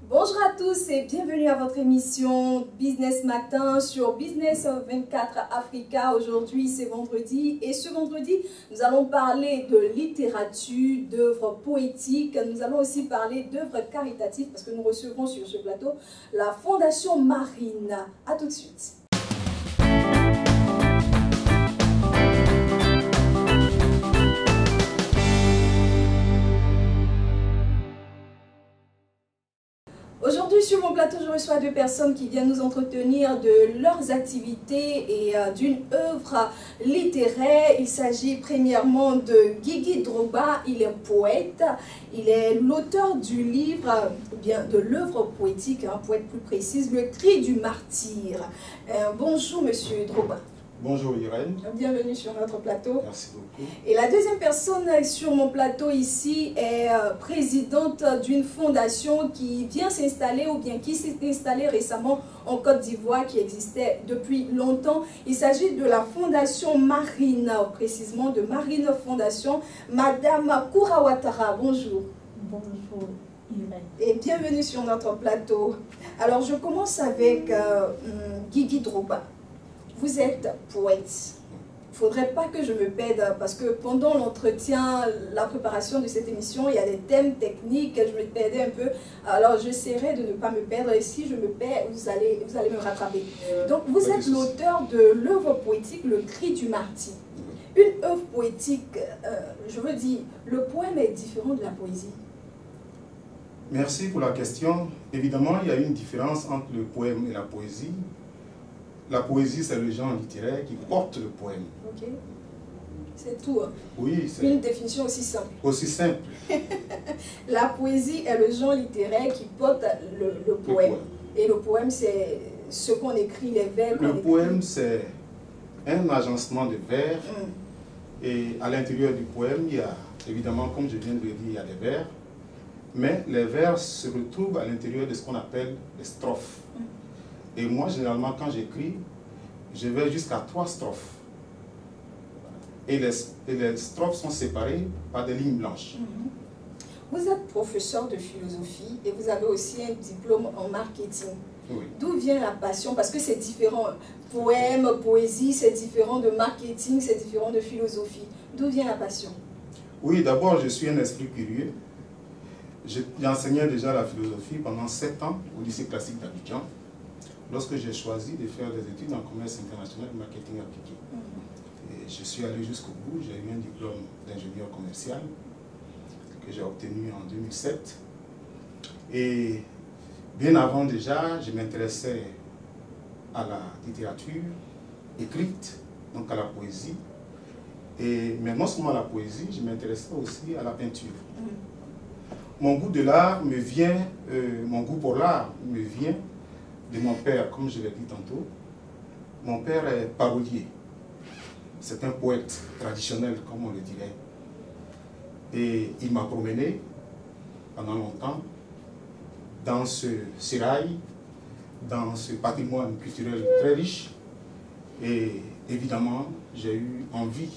Bonjour à tous et bienvenue à votre émission Business Matin sur Business 24 Africa. Aujourd'hui, c'est vendredi et ce vendredi, nous allons parler de littérature, d'œuvres poétiques. Nous allons aussi parler d'œuvres caritatives parce que nous recevrons sur ce plateau la Fondation Marine. À tout de suite. Aujourd'hui, sur mon plateau, je reçois deux personnes qui viennent nous entretenir de leurs activités et d'une œuvre littéraire. Il s'agit premièrement de Guigui Drogba. Il est poète. Il est l'auteur du livre, bien de l'œuvre poétique, pour être plus précise, Le Cri du Martyr. Bonjour, monsieur Drogba. Bonjour Irène. Bienvenue sur notre plateau. Merci beaucoup. Et la deuxième personne sur mon plateau ici est présidente d'une fondation qui vient s'installer ou bien qui s'est installée récemment en Côte d'Ivoire, qui existait depuis longtemps. Il s'agit de la Fondation Marine, précisément de Marine Fondation. Madame Kourawatara, bonjour. Bonjour Irène. Et bienvenue sur notre plateau. Alors je commence avec Guigui Drogba. Vous êtes poète. Il ne faudrait pas que je me perde parce que pendant l'entretien, la préparation de cette émission, il y a des thèmes techniques, je me perdais un peu. Alors j'essaierai de ne pas me perdre et si je me perds, vous allez me rattraper. Donc vous êtes l'auteur de l'œuvre poétique Le Cri du Martyr. Une œuvre poétique, je veux dire, le poème est différent de la poésie. Merci pour la question. Évidemment, il y a une différence entre le poème et la poésie. La poésie, c'est le genre littéraire qui porte le poème. Ok. C'est tout. Hein. Oui, c'est une définition aussi simple. Aussi simple. La poésie est le genre littéraire qui porte le poème. Et le poème, c'est ce qu'on écrit, les vers. Le poème, c'est un agencement de vers. Et à l'intérieur du poème, il y a, évidemment, comme je viens de le dire, il y a des vers. Mais les vers se retrouvent à l'intérieur de ce qu'on appelle les strophes. Et moi, généralement, quand j'écris, je vais jusqu'à 3 strophes. Et les strophes sont séparées par des lignes blanches. Vous êtes professeur de philosophie et vous avez aussi un diplôme en marketing. Oui. D'où vient la passion? Parce que c'est différent. Poème, poésie, c'est différent de marketing, c'est différent de philosophie. D'où vient la passion? Oui, d'abord, je suis un esprit curieux. J'enseignais déjà la philosophie pendant 7 ans au lycée classique d'Abidjan. Lorsque j'ai choisi de faire des études en commerce international et marketing appliqué. Et je suis allé jusqu'au bout, j'ai eu un diplôme d'ingénieur commercial que j'ai obtenu en 2007. Et bien avant déjà, je m'intéressais à la littérature écrite, donc à la poésie. Mais non seulement à la poésie, je m'intéressais aussi à la peinture. Mon goût de l'art me vient, mon goût pour l'art me vient de mon père, comme je l'ai dit tantôt. Mon père est parolier. C'est un poète traditionnel, comme on le dirait. Et il m'a promené pendant longtemps dans ce sérail, dans ce patrimoine culturel très riche. Et évidemment, j'ai eu envie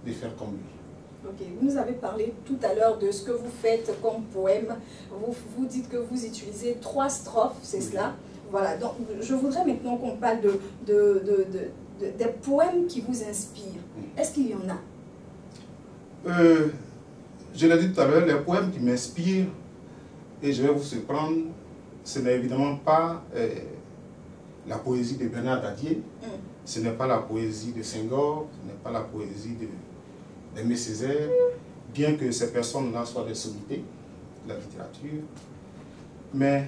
de faire comme lui. Ok, vous nous avez parlé tout à l'heure de ce que vous faites comme poème. Vous dites que vous utilisez 3 strophes, c'est cela? Voilà, donc je voudrais maintenant qu'on parle des poèmes qui vous inspirent. Est-ce qu'il y en a? Je l'ai dit tout à l'heure, les poèmes qui m'inspirent, et je vais vous surprendre, ce n'est évidemment pas la poésie de Bernard Dadier, ce n'est pas la poésie de Senghor, ce n'est pas la poésie d'Aimé Césaire, bien que ces personnes-là soient des sommités de la littérature, mais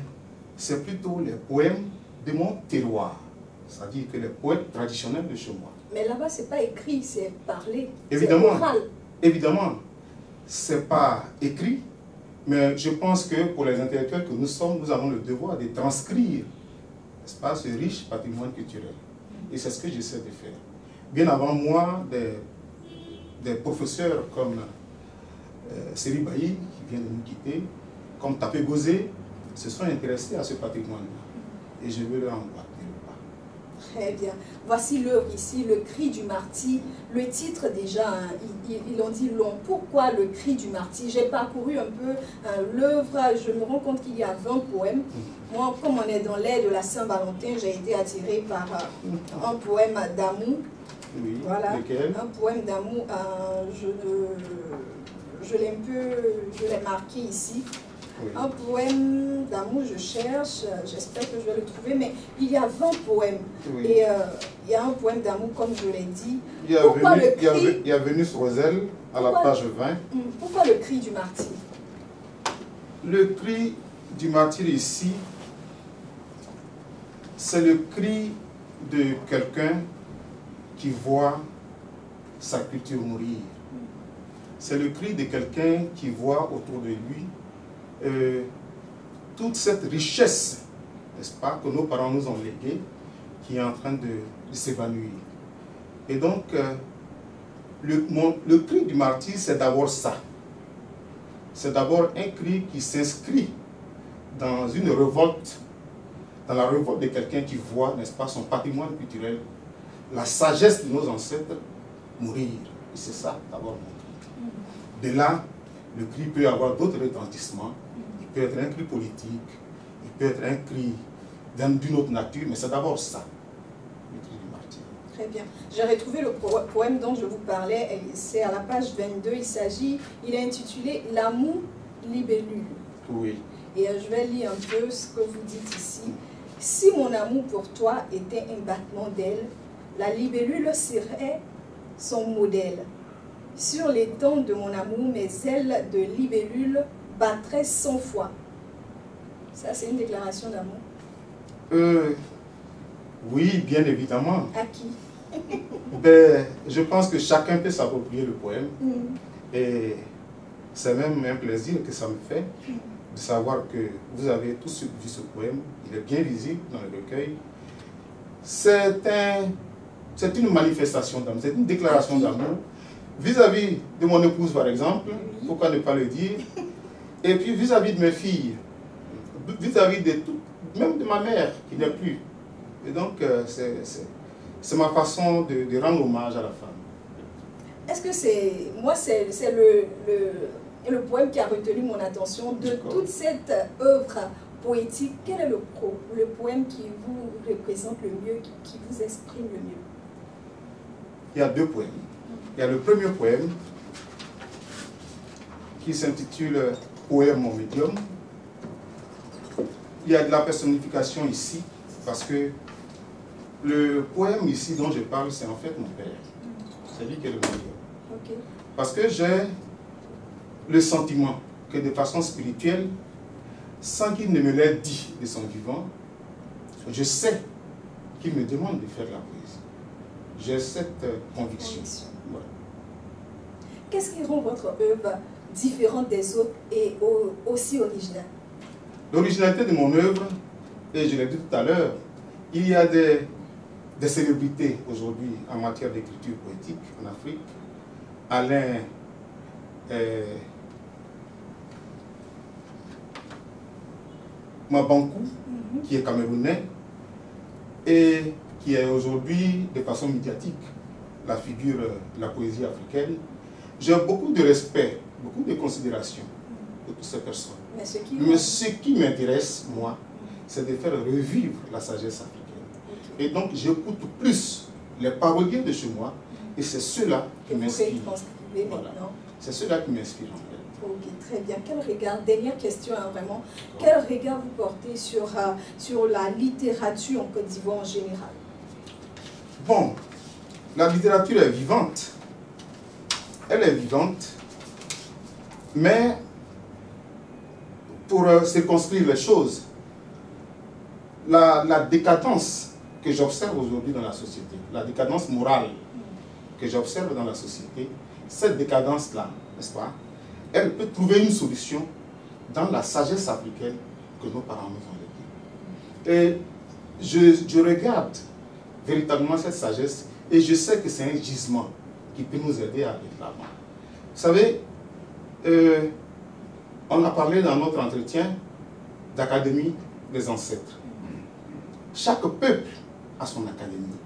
c'est plutôt les poèmes de mon terroir, c'est-à-dire que les poètes traditionnels de chez moi. Mais là-bas, ce n'est pas écrit, c'est parlé, c'est oral. Évidemment, ce n'est pas écrit, mais je pense que pour les intellectuels que nous sommes, nous avons le devoir de transcrire, n'est-ce pas, ce riche patrimoine culturel. Et c'est ce que j'essaie de faire. Bien avant moi, des professeurs comme Seri Bailly, qui vient de nous quitter, comme Tapé Gozé, se sont intéressés à ce patrimoine-là. Et je veux leur emboîter le pas. Très bien. Voici l'œuvre ici, Le cri du martyr. Le titre déjà, hein, il en dit long. Pourquoi Le cri du martyr? J'ai parcouru un peu l'œuvre, je me rends compte qu'il y a 20 poèmes. Moi, comme on est dans l'ère de la Saint-Valentin, j'ai été attirée par un poème d'amour. Oui, Voilà, lequel? un poème d'amour. Je l'ai marqué ici. Oui. Un poème d'amour, je cherche, j'espère que je vais le trouver, mais il y a 20 poèmes. Oui. Et il y a un poème d'amour, comme je l'ai dit. Il y a Vénus Roselle à la page 20. Pourquoi le cri du martyr? Le cri du martyr ici, c'est le cri de quelqu'un qui voit sa culture mourir. C'est le cri de quelqu'un qui voit autour de lui toute cette richesse, n'est-ce pas, que nos parents nous ont léguée, qui est en train de s'évanouir. Et donc, le cri du martyr, c'est d'abord ça. C'est d'abord un cri qui s'inscrit dans une révolte, dans la révolte de quelqu'un qui voit, n'est-ce pas, son patrimoine culturel, la sagesse de nos ancêtres mourir. Et c'est ça, d'abord, mon cri. De là, le cri peut avoir d'autres retentissements. Il peut être un cri politique, il peut être un cri d'une autre nature, mais c'est d'abord ça, le cri du martyr. Très bien. J'ai retrouvé le poème dont je vous parlais, c'est à la page 22, il est intitulé « L'amour libellule ». Oui. Et je vais lire un peu ce que vous dites ici. « Si mon amour pour toi était un battement d'aile, la libellule serait son modèle. Sur les temps de mon amour, mes ailes de libellule battraient 100 fois. » Ça, c'est une déclaration d'amour. Oui, bien évidemment. À qui? Ben, je pense que chacun peut s'approprier le poème. Et c'est même un plaisir que ça me fait de savoir que vous avez tous vu ce poème. Il est bien visible dans le recueil. C'est une manifestation d'amour, c'est une déclaration d'amour vis-à-vis de mon épouse, par exemple. Pourquoi ne pas le dire? Et puis vis-à-vis de mes filles, vis-à-vis de tout, même de ma mère qui n'est plus. Et donc, c'est ma façon de rendre hommage à la femme. Est-ce que c'est le poème qui a retenu mon attention de toute cette œuvre poétique? Quel est le poème qui vous représente le mieux, qui vous exprime le mieux? Il y a deux poèmes. Il y a le premier poème qui s'intitule « Poème mon médium ». Il y a de la personnification ici, parce que le poème ici dont je parle, c'est en fait mon père. C'est lui qui est le médium. Okay. Parce que j'ai le sentiment que de façon spirituelle, sans qu'il ne me l'ait dit de son vivant, je sais qu'il me demande de faire la poésie. J'ai cette conviction. Voilà. Qu'est-ce qui rend votre œuvre différente des autres et aussi originale? L'originalité de mon œuvre, et je l'ai dit tout à l'heure, il y a des célébrités aujourd'hui en matière d'écriture poétique en Afrique. Alain Mabankou, qui est camerounais et qui est aujourd'hui de façon médiatique la figure de la poésie africaine. J'ai beaucoup de respect, beaucoup de considération de toutes ces personnes. Mais ce qui m'intéresse, moi, c'est de faire revivre la sagesse africaine. Et donc, j'écoute plus les paroliers de chez moi, et c'est ceux-là qui m'inspirent. Voilà. C'est ceux-là qui m'inspirent en fait. Ok, très bien. Quel regard, dernière question hein, vraiment, quel regard vous portez sur la littérature en Côte d'Ivoire en général? Bon, la littérature est vivante. Elle est vivante, mais pour circonscrire les choses, la décadence que j'observe aujourd'hui dans la société, la décadence morale que j'observe dans la société, cette décadence-là, n'est-ce pas, elle peut trouver une solution dans la sagesse africaine que nos parents nous ont léguée. Et je regarde véritablement cette sagesse et je sais que c'est un gisement qui peut nous aider à aller de l'avant. Vous savez, on a parlé dans notre entretien d'académie des ancêtres. Chaque peuple a son académie.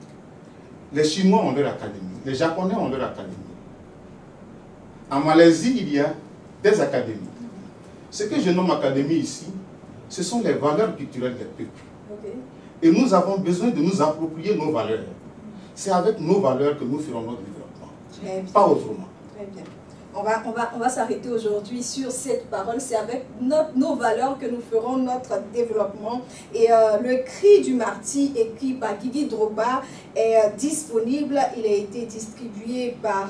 Les Chinois ont leur académie. Les Japonais ont leur académie. En Malaisie, il y a des académies. Ce que je nomme académie ici, ce sont les valeurs culturelles des peuples. Okay. Et nous avons besoin de nous approprier nos valeurs. C'est avec nos valeurs que nous ferons notre développement. Très bien. Pas autrement. Très bien. On va s'arrêter aujourd'hui sur cette parole. C'est avec nos valeurs que nous ferons notre développement. Et le cri du martyr écrit par Guigui Drogba est disponible. Il a été distribué par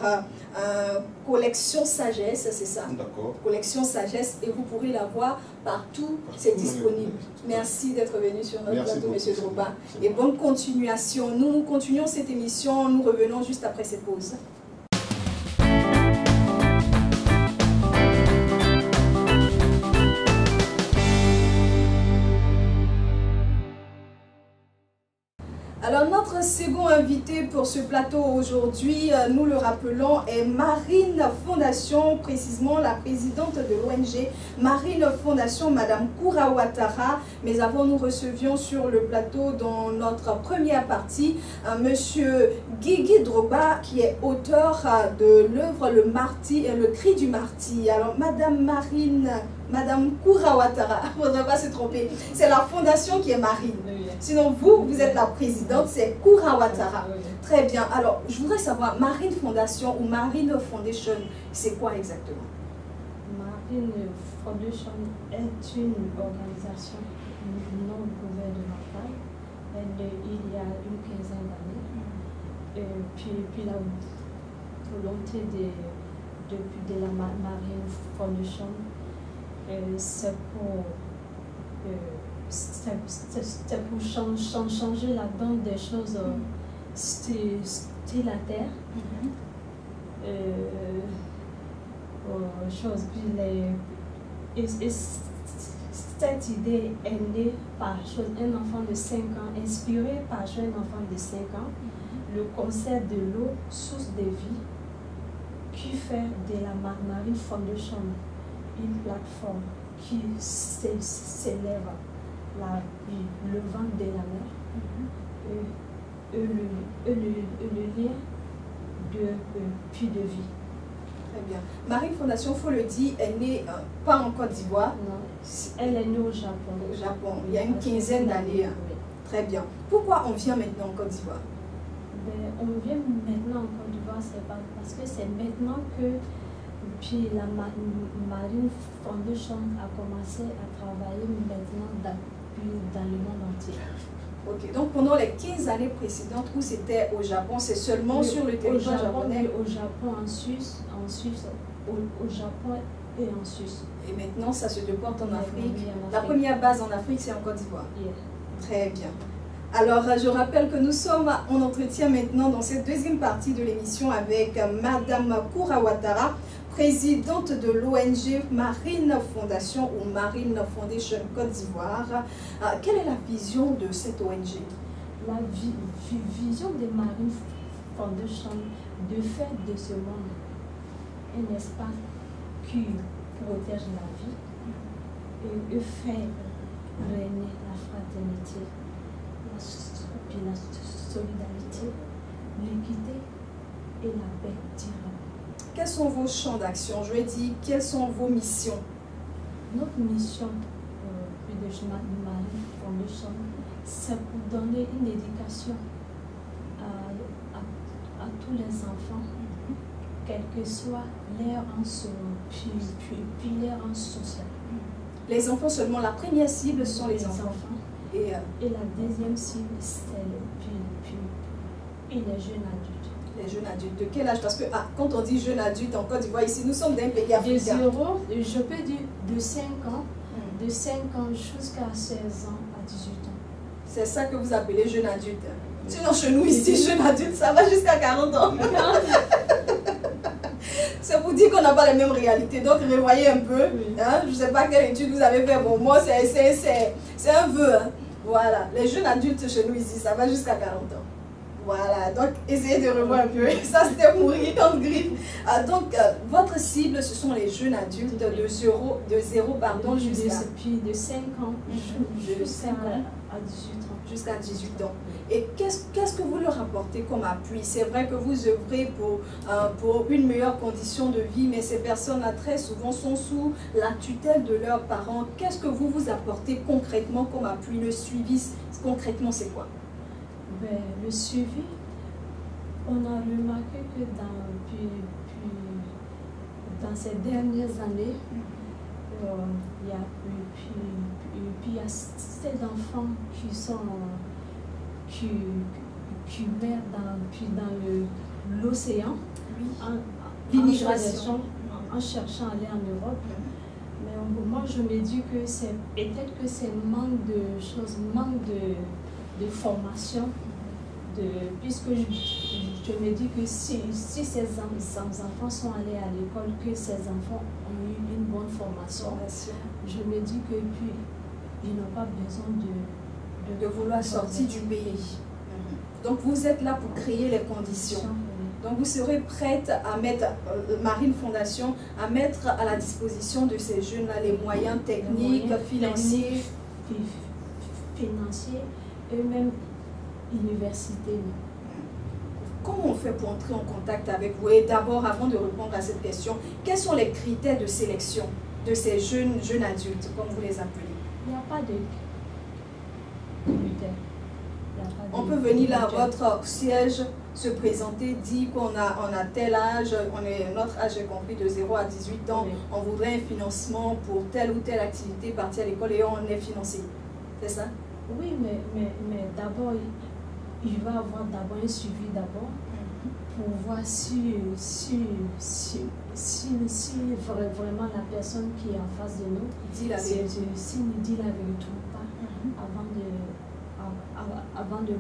Collection Sagesse, c'est ça? D'accord. Collection Sagesse, et vous pourrez la voir partout, c'est disponible. Merci d'être venu sur notre plateau, M. Drogba. Et bonne continuation. Nous continuons cette émission, nous revenons juste après cette pause. Alors notre second invité pour ce plateau aujourd'hui, nous le rappelons, est Marine Fondation, précisément la présidente de l'ONG Marine Fondation, Madame Koura Ouattara. Mais avant, nous recevions sur le plateau, dans notre première partie, Monsieur Guigui Drogba, qui est auteur de l'œuvre Le Cri du Martyr. Alors Madame Koura Ouattara, il ne faudrait pas se tromper, c'est la fondation qui est Marine. Sinon, vous êtes la présidente, c'est Koura Ouattara. Très bien. Alors, je voudrais savoir, Marine Fondation ou Marine Foundation, c'est quoi exactement? Marine Foundation est une organisation non gouvernementale. Il y a une quinzaine d'années. Puis la volonté de la Marine Foundation, c'est pour changer la donne des choses sur la terre. Cette idée est née par un enfant de 5 ans, inspiré par un enfant de 5 ans, le concept de l'eau, source de vie, qui fait de la Marine Foundation une plateforme qui s'élève le vent de la mer et le lien puis de vie. Très bien. Marine Fondation, il faut le dire, est née pas en Côte d'Ivoire. Non, elle est née au Japon. Au Japon, il y a une quinzaine d'années. Oui. Très bien. Pourquoi on vient maintenant en Côte d'Ivoire? On vient maintenant en Côte d'Ivoire, c'est parce que c'est maintenant que la Marine Foundation a commencé à travailler maintenant dans le monde entier. Ok, donc pendant les 15 années précédentes où c'était au Japon, c'est seulement sur le territoire japonais? Au Japon, en Suisse, au Japon et en Suisse. Et maintenant, ça se déporte en Afrique. La première base en Afrique, c'est en Côte d'Ivoire. Yeah. Très bien. Alors, je rappelle que nous sommes en entretien maintenant dans cette deuxième partie de l'émission avec Madame Koura Ouattara, présidente de l'ONG Marine Fondation ou Marine Foundation Côte d'Ivoire. Quelle est la vision de cette ONG? La vision de Marine Foundation de faire de ce monde un espace qui protège la vie et fait régner la fraternité, la solidarité, l'équité et la paix durable. Quels sont vos champs d'action? Je vais dire, quelles sont vos missions? Notre mission de Marine Foundation, c'est pour donner une éducation à tous les enfants, quel que soit leur puis leur rang social. Les enfants seulement, la première cible sont les enfants. Et la deuxième cible, c'est les jeunes adultes. Les jeunes adultes, de quel âge? Parce que quand on dit jeunes adultes en Côte d'Ivoire, ici, nous sommes d'un pays africain. Je peux dire de 5 ans, de 5 ans jusqu'à 16 ans à 18 ans. C'est ça que vous appelez jeunes adultes. Sinon, chez nous, ici, jeunes adultes, ça va jusqu'à 40 ans. C'est pour dire qu'on n'a pas les mêmes réalités. Donc, revoyez un peu. Hein? Je ne sais pas quelle étude vous avez fait. Bon, moi, c'est un vœu. Hein? Voilà. Les jeunes adultes chez nous ici, ça va jusqu'à 40 ans. Voilà, donc essayez de revoir un peu. Ça, c'était mourir en griffe. Donc, votre cible, ce sont les jeunes adultes de 0 jusqu'à... Puis de 5 ans jusqu'à 18 ans. Jusqu'à 18 ans. Et qu'est-ce que vous leur apportez comme appui? C'est vrai que vous œuvrez pour une meilleure condition de vie, mais ces personnes-là, très souvent, sont sous la tutelle de leurs parents. Qu'est-ce que vous apportez concrètement comme appui? Le suivi, concrètement, c'est quoi? Ben, le suivi, on a remarqué que dans ces dernières années, il y a il y a ces enfants qui meurent dans l'océan, l'immigration, en cherchant à aller en Europe. Mais moi, je me dis que c'est peut-être que c'est manque de choses, manque de formation, puisque je me dis que si ces enfants sont allés à l'école, que ces enfants ont eu une bonne formation, je me dis que puis ils n'ont pas besoin de vouloir sortir du pays. Donc vous êtes là pour créer les conditions. Donc vous serez prête à mettre, Marine Fondation, à mettre à la disposition de ces jeunes-là les moyens techniques, financiers, et même université. Comment on fait pour entrer en contact avec vous? Et d'abord, avant de répondre à cette question, quels sont les critères de sélection de ces jeunes adultes, comme vous les appelez? Il n'y a pas de critères. On peut venir là à votre siège, se présenter, dire qu'on a tel âge, notre âge est compris de 0 à 18 ans, on voudrait un financement pour telle ou telle activité, partir à l'école et on est financé. C'est ça? Oui, mais d'abord, il va avoir d'abord un suivi d'abord pour voir si vraiment la personne qui est en face de nous dit la vérité. S'il nous dit la vérité ou pas avant de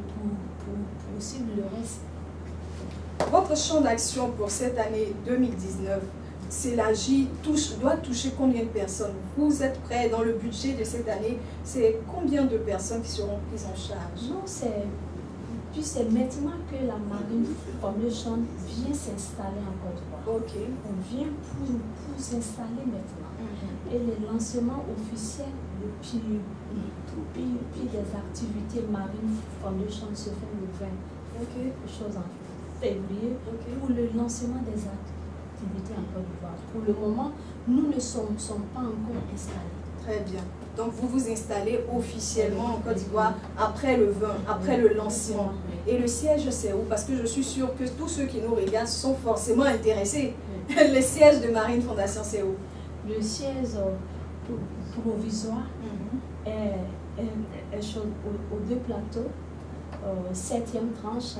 poursuivre le reste. Votre champ d'action pour cette année 2019, s'élargit, doit toucher combien de personnes? Vous êtes prêts dans le budget de cette année? C'est combien de personnes qui seront prises en charge? Non, c'est maintenant que la Marine Foundation vient s'installer en Côte d'Ivoire. Ok. On vient pour s'installer maintenant. Et le lancement officiel puis des activités Marine Foundation se fait le 20. Ok. Chose en février. Okay. Pour le lancement des activités en Côte d'Ivoire. Pour le moment, nous ne sommes pas encore installés. Très bien. Donc vous vous installez officiellement en Côte d'Ivoire après le 20, après le lancement. Et le siège, c'est où? Parce que je suis sûre que tous ceux qui nous regardent sont forcément intéressés. Le siège de Marine Fondation, c'est où? Le siège provisoire est aux deux plateaux. 7e tranche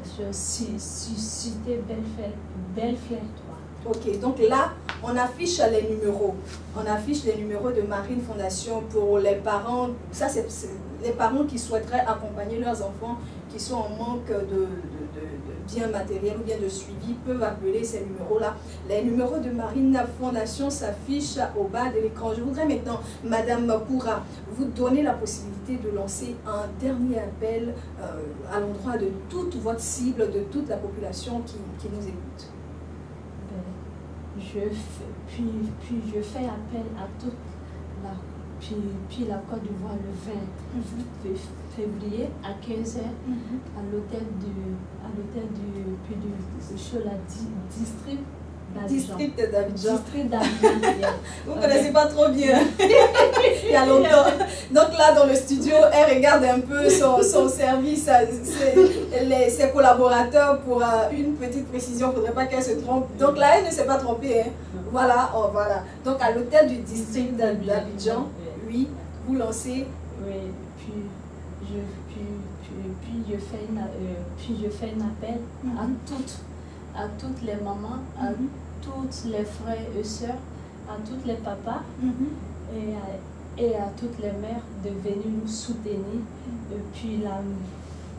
sur cité Bellefleur 3. Ok, donc là, on affiche les numéros. On affiche les numéros de Marine Fondation pour les parents. Ça, c'est les parents qui souhaiteraient accompagner leurs enfants qui sont en manque de biens matériels ou bien de suivi peuvent appeler ces numéros-là. Les numéros de Marine Fondation s'affichent au bas de l'écran. Je voudrais maintenant, Madame Koura, vous donner la possibilité de lancer un dernier appel à l'endroit de toute votre cible, de toute la population qui nous écoute. Je fais appel à toute la la Côte d'Ivoire le 20 février à 15h à l'hôtel district d'Abidjan. Vous ne connaissez pas trop bien. Il y a longtemps. Donc là, dans le studio, elle regarde un peu son service, ses collaborateurs pour une petite précision. Il ne faudrait pas qu'elle se trompe. Donc là, elle ne s'est pas trompée. Hein. Voilà, oh, voilà. Donc à l'hôtel du district d'Abidjan, oui, vous lancez. Oui, puis je fais un appel à toutes les mamans, à toutes les frères et sœurs, à tous les papas et à toutes les mères de venir nous soutenir. Et puis la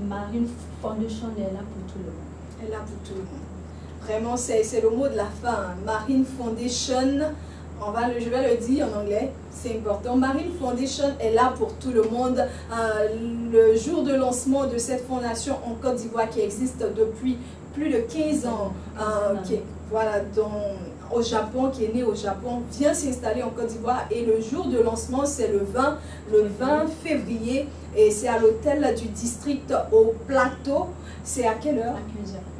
Marine Foundation est là pour tout le monde. Elle est là pour tout le monde. Vraiment, c'est le mot de la fin. Marine Foundation Je vais le dire en anglais, c'est important. Marine Foundation est là pour tout le monde. Le jour de lancement de cette fondation en Côte d'Ivoire qui existe depuis plus de 15 ans, au Japon, qui est né au Japon, vient s'installer en Côte d'Ivoire et le jour de lancement c'est le 20 février et c'est à l'hôtel du district au Plateau. C'est à quelle heure?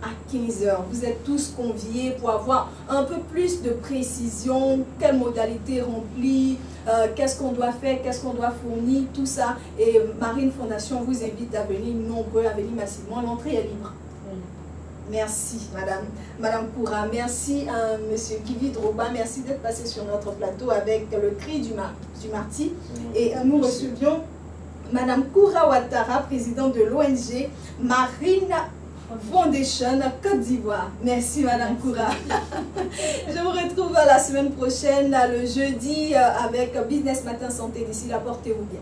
À 15 h. Vous êtes tous conviés pour avoir un peu plus de précision, quelle modalité remplir, qu'est-ce qu'on doit faire, qu'est-ce qu'on doit fournir, tout ça. Et Marine Fondation vous invite à venir nombreux, à venir massivement. L'entrée est libre. Merci, Madame Koura. Merci, Monsieur Guivi Droba. Merci d'être passé sur notre plateau avec le cri du martyr. Et nous recevions Madame Koura Ouattara, présidente de l'ONG Marine Foundation Côte d'Ivoire. Merci, Madame Koura. Je vous retrouve la semaine prochaine, le jeudi, avec Business Matin Santé. D'ici là, portez-vous bien.